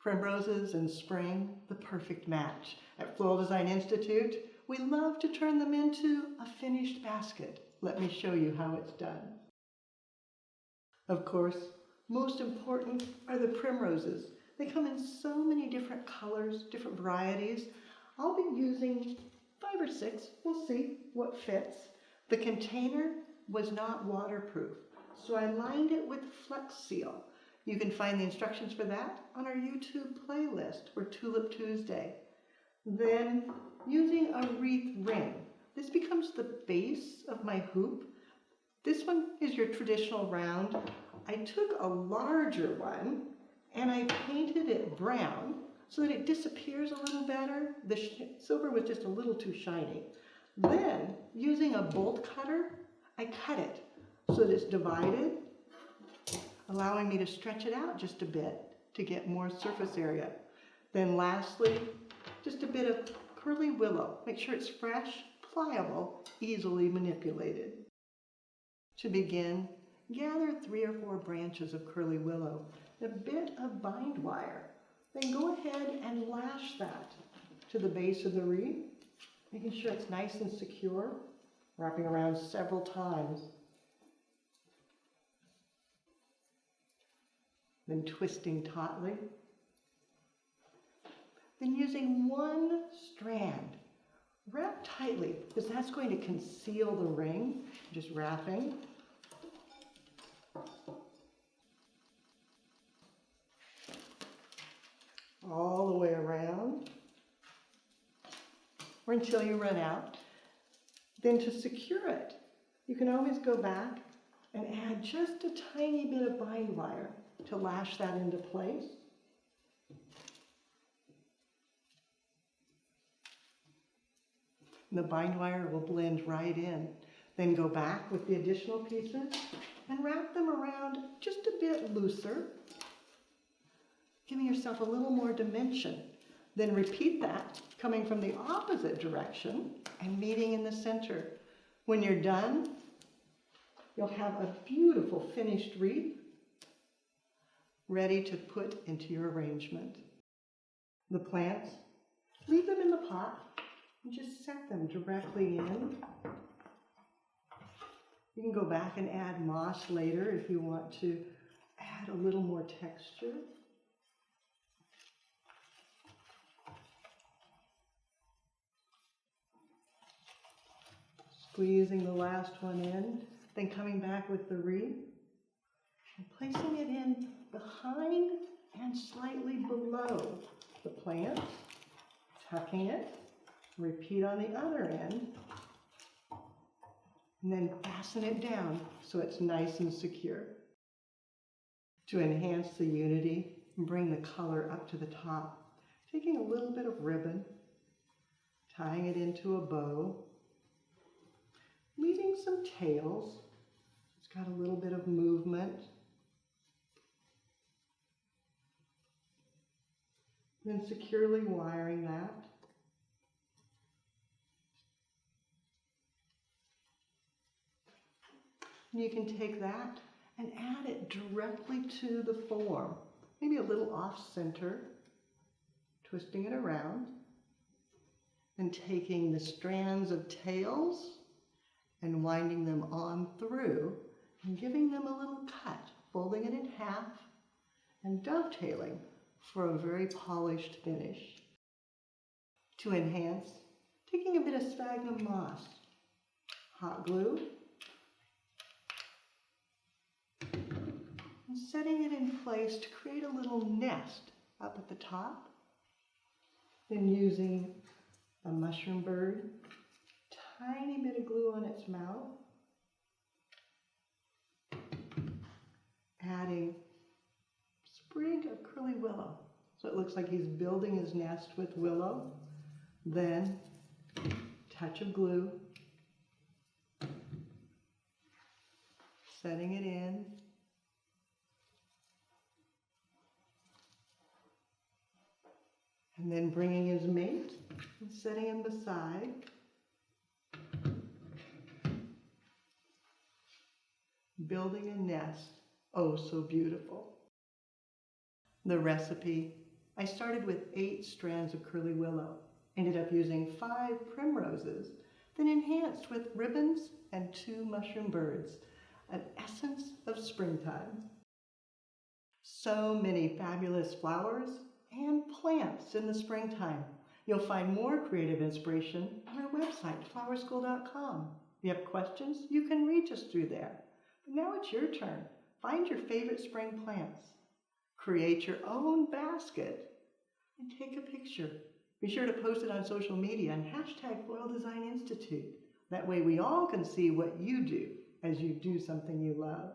Primroses and spring, the perfect match. At Floral Design Institute, we love to turn them into a finished basket. Let me show you how it's done. Of course, most important are the primroses. They come in so many different colors, different varieties. I'll be using 5 or 6. We'll see what fits. The container was not waterproof, so I lined it with Flex Seal. You can find the instructions for that on our YouTube playlist for Tulip Tuesday. Then, using a wreath ring. This becomes the base of my hoop. This one is your traditional round. I took a larger one and I painted it brown so that it disappears a little better. The silver was just a little too shiny. Then, using a bolt cutter, I cut it so that it's divided, allowing me to stretch it out just a bit to get more surface area. Then lastly, just a bit of curly willow. Make sure it's fresh, pliable, easily manipulated. To begin, gather 3 or 4 branches of curly willow, a bit of bind wire. Then go ahead and lash that to the base of the wreath, making sure it's nice and secure, wrapping around several times. Then twisting tautly. Then using one strand, wrap tightly because that's going to conceal the ring. Just wrapping. All the way around, or until you run out. Then to secure it, you can always go back and add just a tiny bit of bind wire to lash that into place. And the bind wire will blend right in. Then go back with the additional pieces and wrap them around just a bit looser, giving yourself a little more dimension. Then repeat that, coming from the opposite direction and meeting in the center. When you're done, you'll have a beautiful finished wreath ready to put into your arrangement. The plants, leave them in the pot and just set them directly in. You can go back and add moss later if you want to add a little more texture. Squeezing the last one in, then coming back with the wreath and placing it in behind and slightly below the plant, tucking it, repeat on the other end, and then fasten it down so it's nice and secure. To enhance the unity and bring the color up to the top, taking a little bit of ribbon, tying it into a bow, leaving some tails. It's got a little bit of movement. Then securely wiring that. And you can take that and add it directly to the form. Maybe a little off center, twisting it around, and taking the strands of tails and winding them on through and giving them a little cut, folding it in half and dovetailing for a very polished finish. To enhance, taking a bit of sphagnum moss, hot glue, and setting it in place to create a little nest up at the top. Then using a mushroom bird, tiny bit of glue on its mouth, adding sprig of curly willow. So it looks like he's building his nest with willow. Then touch of glue, setting it in, and then bringing his mate and setting him beside. Building a nest, oh so beautiful. The recipe I started with 8 strands of curly willow, ended up using 5 primroses, then enhanced with ribbons and 2 mushroom birds, an essence of springtime. So many fabulous flowers and plants in the springtime. You'll find more creative inspiration on our website, flowerschool.com. If you have questions, you can reach us through there. But now it's your turn. Find your favorite spring plants. Create your own basket and take a picture. Be sure to post it on social media and hashtag Floral Design Institute. That way we all can see what you do as you do something you love.